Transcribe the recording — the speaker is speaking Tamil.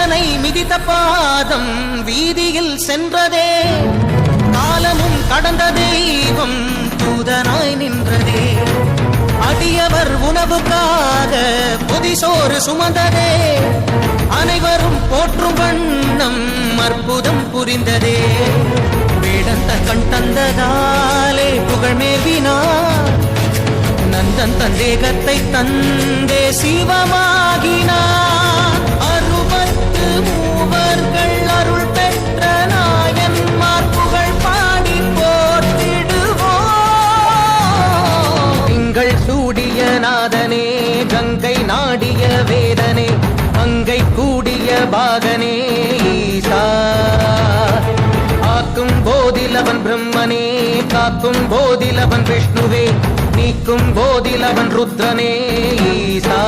ஈசனை மிதித்த பாதம் வீதியில் சென்றதே, காலமும் கடந்த தெய்வம் தூதனாய் நின்றதே, அடியவர் உணவுக்காக புதிசோறு சுமந்ததே, அனைவரும் போற்றும் வண்ணம் அற்புதம் புரிந்ததே, வேடந்த கண் தந்ததாலே புகழ் மேவினார், நந்தன் தந்தேகத்தை தந்தே சிவமாகினார், 63 அருள் பெற்ற நாயன்மார் புகழ் பாடி போற்றிடுவோம். திங்கள் சூடிய நாதனே, கங்கை நாடிய வேதனே, அங்கை கூடிய பாகனே ஈசா, ஆக்கும் போதிலவன் பிரம்மனே, காக்கும் போதிலவன் விஷ்ணுவே, நீக்கும் போதிலவன் ருத்ரனே ஈசா.